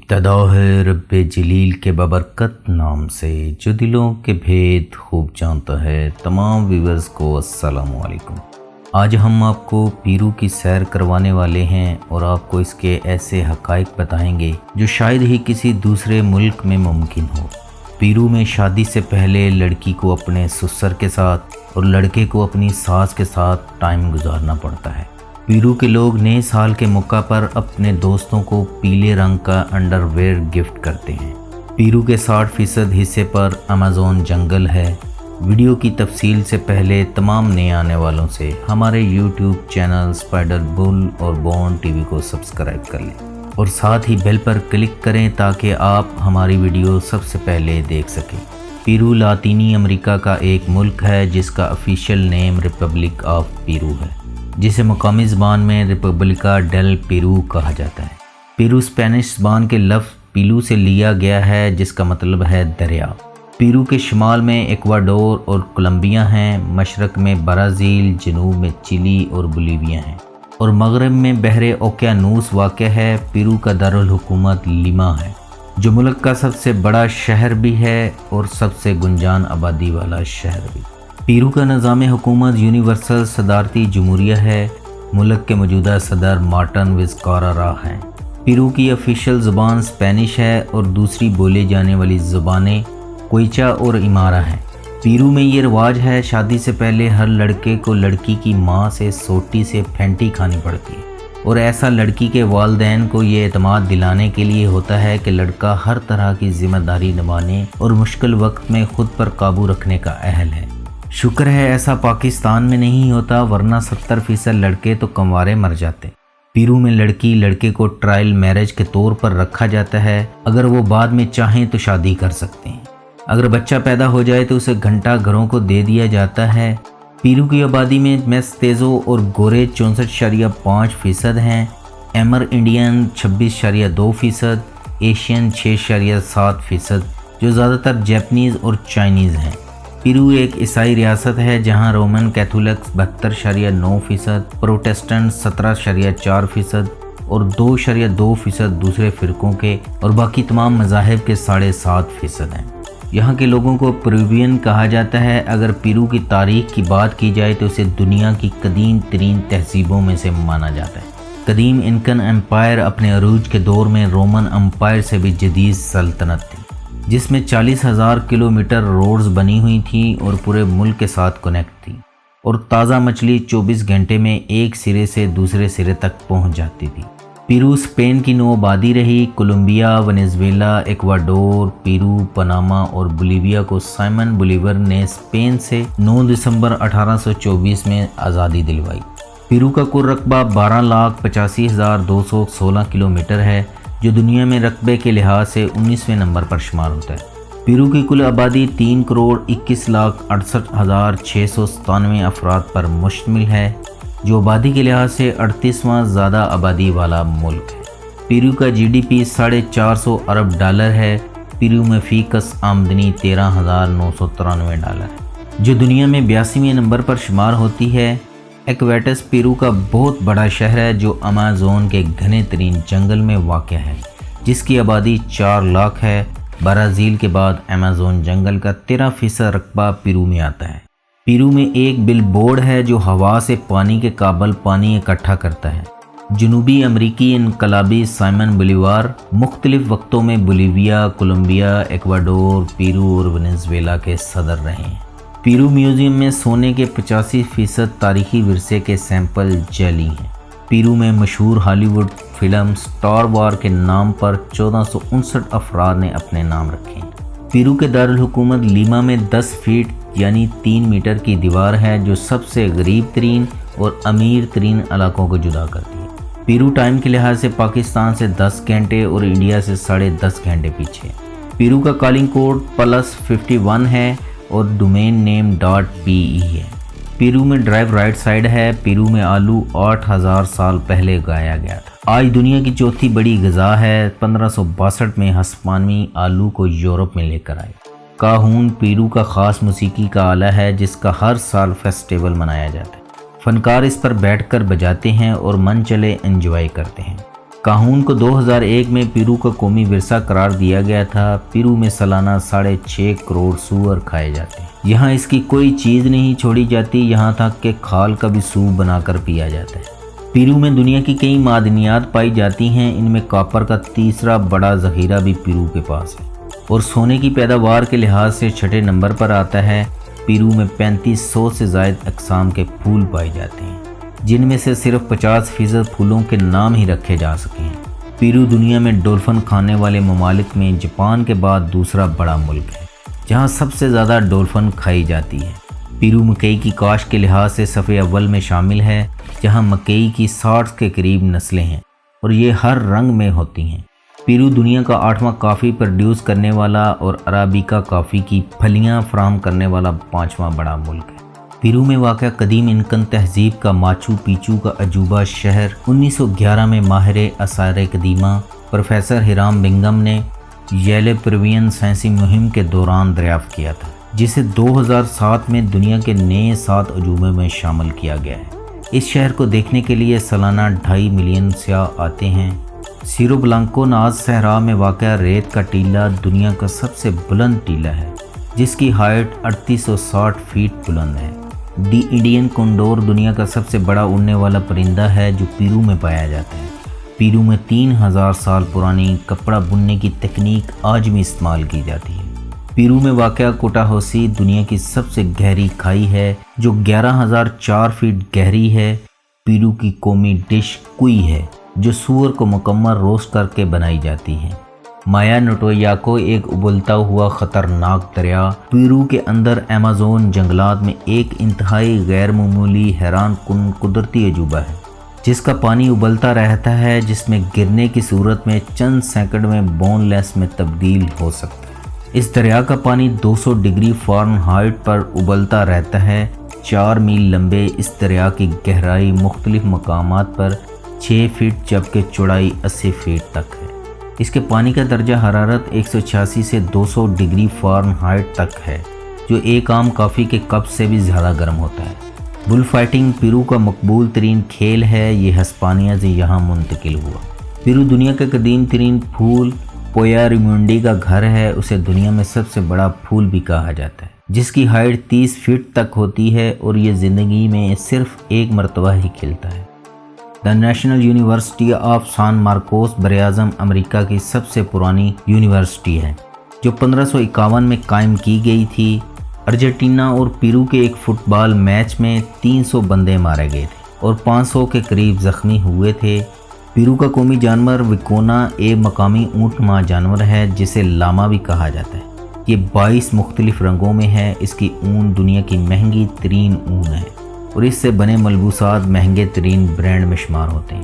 ابتدا ہے رب جلیل کے ببرکت نام سے جو دلوں کے بھید خوب جانتا ہے۔ تمام ویورز کو السلام علیکم۔ آج ہم آپ کو پیرو کی سیر کروانے والے ہیں اور آپ کو اس کے ایسے حقائق بتائیں گے جو شاید ہی کسی دوسرے ملک میں ممکن ہو۔ پیرو میں شادی سے پہلے لڑکی کو اپنے سسر کے ساتھ اور لڑکے کو اپنی ساس کے ساتھ ٹائم گزارنا پڑتا ہے۔ پیرو کے لوگ نئے سال کے موقع پر اپنے دوستوں کو پیلے رنگ کا انڈر ویئر گفٹ کرتے ہیں۔ پیرو کے 60% حصے پر امازون جنگل ہے۔ ویڈیو کی تفصیل سے پہلے تمام نئے آنے والوں سے ہمارے یوٹیوب چینل اسپائڈر بل اور بون ٹی وی کو سبسکرائب کر لیں اور ساتھ ہی بیل پر کلک کریں تاکہ آپ ہماری ویڈیو سب سے پہلے دیکھ سکیں۔ پیرو لاطینی امریکہ کا ایک ملک ہے جس کا آفیشیل نیم ریپبلک آف پیرو ہے، جسے مقامی زبان میں ریپبلکا ڈیل پیرو کہا جاتا ہے۔ پیرو اسپینش زبان کے لفظ پیلو سے لیا گیا ہے جس کا مطلب ہے دریا۔ پیرو کے شمال میں ایکواڈور اور کولمبیا ہیں، مشرق میں برازیل، جنوب میں چلی اور بولیویا ہیں اور مغرب میں بحر اوقیانوس واقع ہے۔ پیرو کا دارالحکومت لیما ہے جو ملک کا سب سے بڑا شہر بھی ہے اور سب سے گنجان آبادی والا شہر بھی۔ پیرو کا نظام حکومت یونیورسل صدارتی جمہوریہ ہے۔ ملک کے موجودہ صدر مارٹن وزکارا ہیں۔ پیرو کی آفیشیل زبان اسپینش ہے اور دوسری بولے جانے والی زبانیں کوئچا اور ایمارا ہیں۔ پیرو میں یہ رواج ہے، شادی سے پہلے ہر لڑکے کو لڑکی کی ماں سے سوٹی سے پھینٹی کھانی پڑتی ہے اور ایسا لڑکی کے والدین کو یہ اعتماد دلانے کے لیے ہوتا ہے کہ لڑکا ہر طرح کی ذمہ داری نبھانے اور مشکل وقت میں خود پر قابو رکھنے کا اہل ہے۔ شکر ہے ایسا پاکستان میں نہیں ہوتا، ورنہ 70% لڑکے تو کنوارے مر جاتے۔ پیرو میں لڑکی لڑکے کو ٹرائل میرج کے طور پر رکھا جاتا ہے، اگر وہ بعد میں چاہیں تو شادی کر سکتے ہیں۔ اگر بچہ پیدا ہو جائے تو اسے گھنٹہ گھروں کو دے دیا جاتا ہے۔ پیرو کی آبادی میں میستیزو اور گورے 64.5% ہیں، ایمر انڈین 26.2%، ایشین 6.7%، جو زیادہ تر جیپنیز اور چائنیز ہیں۔ پیرو ایک عیسائی ریاست ہے جہاں رومن کیتھولکس 72.9%، پروٹسٹنٹ 17.4% اور 2.2% دوسرے فرقوں کے اور باقی تمام مذاہب کے 7.5% ہیں۔ یہاں کے لوگوں کو پیروین کہا جاتا ہے۔ اگر پیرو کی تاریخ کی بات کی جائے تو اسے دنیا کی قدیم ترین تہذیبوں میں سے مانا جاتا ہے۔ قدیم انکن امپائر اپنے عروج کے دور میں رومن امپائر سے بھی جدید سلطنت تھی، جس میں 40,000 کلومیٹر روڈز بنی ہوئی تھیں اور پورے ملک کے ساتھ کنیکٹ تھی، اور تازہ مچھلی 24 گھنٹے میں ایک سرے سے دوسرے سرے تک پہنچ جاتی تھی۔ پیرو اسپین کی نو آبادی رہی۔ کولمبیا، ونیزویلا، ایکواڈور، پیرو، پاناما اور بولیویا کو سائمن بولیور نے اسپین سے 9 دسمبر 1824 میں آزادی دلوائی۔ پیرو کا کل رقبہ 12,85,216 کلومیٹر ہے، جو دنیا میں رقبے کے لحاظ سے 19ویں نمبر پر شمار ہوتا ہے۔ پیرو کی کل آبادی 3,21,68,697 افراد پر مشتمل ہے، جو آبادی کے لحاظ سے 38واں زیادہ آبادی والا ملک ہے۔ پیرو کا جی ڈی پی $450 ارب ہے۔ پیرو میں فی کس آمدنی $13,993 ہے، جو دنیا میں 82ویں نمبر پر شمار ہوتی ہے۔ ایکویٹس پیرو کا بہت بڑا شہر ہے جو امازون کے گھنے ترین جنگل میں واقع ہے، جس کی آبادی 4 لاکھ ہے۔ برازیل کے بعد امازون جنگل کا 13% رقبہ پیرو میں آتا ہے۔ پیرو میں ایک بل بورڈ ہے جو ہوا سے پانی کے قابل پانی اکٹھا کرتا ہے۔ جنوبی امریکی انقلابی سائمن بولیوار مختلف وقتوں میں بولیویا، کولمبیا، ایکواڈور، پیرو اور ونیزویلا کے صدر رہے ہیں۔ پیرو میوزیم میں سونے کے 85% تاریخی ورثے کے سیمپل جعلی ہیں۔ پیرو میں مشہور ہالی ووڈ فلم سٹار وار کے نام پر 1459 افراد نے اپنے نام رکھے ہیں۔ پیرو کے دارالحکومت لیما میں 10 فیٹ یعنی 3 میٹر کی دیوار ہے جو سب سے غریب ترین اور امیر ترین علاقوں کو جدا کرتی ہے۔ پیرو ٹائم کے لحاظ سے پاکستان سے 10 گھنٹے اور انڈیا سے 10.5 گھنٹے پیچھے۔ پیرو کا کالنگ کوڈ +51 ہے اور ڈومین نیم .pe ہے۔ پیرو میں ڈرائیو رائٹ سائڈ ہے۔ پیرو میں آلو 8,000 سال پہلے اگایا گیا تھا۔ آج دنیا کی چوتھی بڑی غذا ہے۔ 1562 میں ہسپانوی آلو کو یورپ میں لے کر آئے۔ کاہون پیرو کا خاص موسیقی کا آلہ ہے جس کا ہر سال فیسٹیول منایا جاتا ہے۔ فنکار اس پر بیٹھ کر بجاتے ہیں اور من چلے انجوائے کرتے ہیں۔ काहून को 2001 में पेरू का कौमी विरसा करार दिया गया था। पेरू में सालाना 6.5 करोड़ सूअर खाए जाते हैं। यहाँ इसकी कोई चीज़ नहीं छोड़ी जाती, यहाँ तक कि खाल का भी सूप बनाकर पिया जाता है। पेरू में दुनिया की कई मादनियात पाई जाती हैं। इनमें कॉपर का तीसरा बड़ा ज़ख़ीरा भी पेरू के पास है और सोने की पैदावार के लिहाज से छठे नंबर पर आता है। पेरू में 3500 से ज़ायद अक़साम के फूल पाए जाते हैं, जिनमें से सिर्फ 50% फूलों के नाम ही रखे जा सके हैं। पेरू दुनिया में डॉल्फिन खाने वाले ममालिक में जापान के बाद दूसरा बड़ा मुल्क है, जहाँ सबसे ज़्यादा डॉल्फिन खाई जाती है। पेरू मकई की काश्त के लिहाज से सफ़े अव्वल में शामिल है, जहाँ मकई की 60 के करीब नस्लें हैं और ये हर रंग में होती हैं। पेरू दुनिया का 8वां कॉफ़ी प्रोड्यूस करने वाला और अराबिका कॉफ़ी की फलियाँ फराहम करने वाला 5वां बड़ा मुल्क है। पेरू में वाक़या कदीम इनकन तहज़ीब का माचू पिचू का अजूबा शहर 1911 में माहिर आसार कदीमा प्रोफेसर हिराम बिंगम ने येले पेरुवियन साइंसी मुहिम के दौरान दरियाफ़्त किया था, जिसे 2007 में दुनिया के नए 7 अजूबे में शामिल किया गया है। इस शहर को देखने के लिए सालाना 2.5 मिलियन सयाह आते हैं। सिरो ब्लांको नाज सहरा में वाक़या रेत का टीला दुनिया का सबसे बुलंद टीला है, जिसकी हाइट 3860 फीट बुलंद है। दी इंडियन कोंडोर दुनिया का सबसे बड़ा उड़ने वाला परिंदा है, जो पेरू में पाया जाता है। पेरू में 3000 साल पुरानी कपड़ा बुनने की तकनीक आज भी इस्तेमाल की जाती है। पेरू में वाक़या कोटाहोसी दुनिया की सबसे गहरी खाई है, जो 11,004 फीट गहरी है। पेरू की कौमी डिश कुई है, जो सूअर को मुकम्मल रोस्ट करके बनाई जाती है। माया नोटोयाको एक उबलता हुआ ख़तरनाक दरिया पेरू के अंदर अमेज़न जंगलात में एक इंतहाई गैर मामूली हैरान कुन कुदरती अजूबा है, जिसका पानी उबलता रहता है, जिसमें गिरने की सूरत में चंद सेकंड में बोनलेस में तब्दील हो सकता है। इस दरिया का पानी 200 डिग्री फ़ारेनहाइट पर उबलता रहता है। 4 मील लंबे इस दरिया की गहराई मुख्तलिफ मकामात पर 6 फीट जबकि चौड़ाई 80 फीट तक है। इसके पानी का दर्जा हरारत 186 से 200 डिग्री फ़ारेनहाइट तक है, जो एक आम कॉफ़ी के कप से भी ज़्यादा गर्म होता है। बुल फाइटिंग पेरू का मकबूल तरीन खेल है। ये हिस्पानिया से यहाँ मुंतकिल हुआ। पेरू दुनिया का कदीम तरीन फूल पोया रिमुंडी का घर है। उसे दुनिया में सबसे बड़ा फूल भी कहा जाता है, जिसकी हाइट 30 फीट तक होती है और ये ज़िंदगी में सिर्फ एक मरतबा ही खिलता है। द नेशनल यूनिवर्सिटी ऑफ सान मार्कोस बरआज़म अमेरिका की सबसे पुरानी यूनिवर्सिटी है, जो 1551 में कायम की गई थी। अर्जेंटीना और पेरू के एक फुटबॉल मैच में 300 बंदे मारे गए थे और 500 के करीब ज़ख्मी हुए थे। पेरू का कौमी जानवर विकोना एक मकामी ऊँटनुमा जानवर है, जिसे लामा भी कहा जाता है। ये 22 मुख्तलिफ रंगों में है। इसकी ऊन दुनिया की महंगी तरीन ऊन है और इससे बने मलबूसात महंगे तरीन ब्रांड में शुमार होते हैं,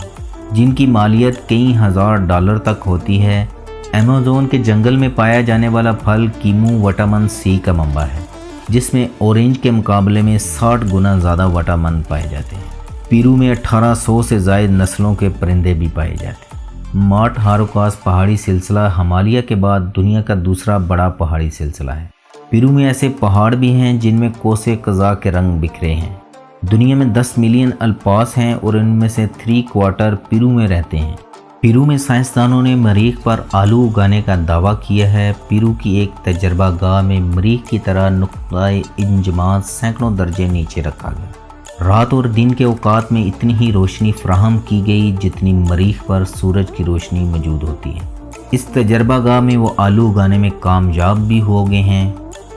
जिनकी मालियत कई हज़ार डॉलर तक होती है। अमेज़न के जंगल में पाया जाने वाला फल कीमू विटामिन सी का मंबा है, जिसमें ऑरेंज के मुकाबले में 60 गुना ज़्यादा विटामिन पाए जाते हैं। पेरू में 1800 से ज़ायद नस्लों के परिंदे भी पाए जाते हैं। मार्ट हारोकास पहाड़ी सिलसिला हिमालय के बाद दुनिया का दूसरा बड़ा पहाड़ी सिलसिला है। पेरू में ऐसे पहाड़ भी हैं जिनमें कोसे कज़ा के रंग बिखरे हैं। दुनिया में 10 मिलियन अल्पास हैं और इनमें से 3/4 पेरू में रहते हैं। पेरू में साइंसदानों ने मरीख पर आलू उगाने का दावा किया है। पेरू की एक तजर्बा गाह में मरीख की तरह नुक्ताए इंजमात सैकड़ों दर्जे नीचे रखा गया। रात और दिन के औकात में इतनी ही रोशनी फराहम की गई जितनी मरीख पर सूरज की रोशनी मौजूद होती है। इस तजर्बा गाह में वो आलू उगाने में कामयाब भी हो गए हैं।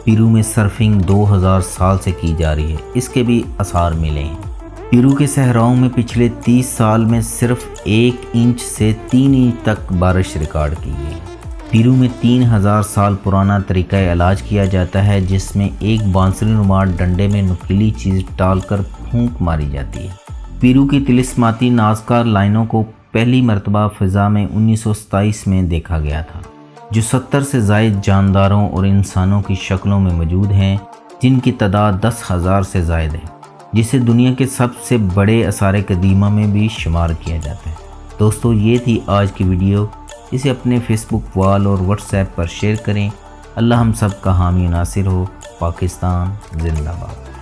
पेरू में सर्फिंग 2000 साल से की जा रही है, इसके भी आसार मिले हैं। पेरू के सहराओं में पिछले 30 साल में सिर्फ 1 इंच से 3 इंच तक बारिश रिकॉर्ड की गई। पेरू में 3000 साल पुराना तरीका इलाज किया जाता है, जिसमें एक बांसुरी नुमा डंडे में नुकीली चीज़ डालकर फूंक मारी जाती है। पेरू की तिलिस्माती नाज़का लाइनों को पहली मरतबा फ़िज़ा में 1927 में देखा गया था, जो 70 से ज़ायद जानदारों और इंसानों की शक्लों में मौजूद हैं, जिनकी तादाद 10,000 से ज़ायद है, जिसे दुनिया के सबसे बड़े आसार कदीमा में भी शुमार किया जाता है। दोस्तों, ये थी आज की वीडियो। इसे अपने फेसबुक वॉल और व्हाट्सएप पर शेयर करें। अल्लाह हम सब का हामी नासिर हो। पाकिस्तान जिंदाबाद।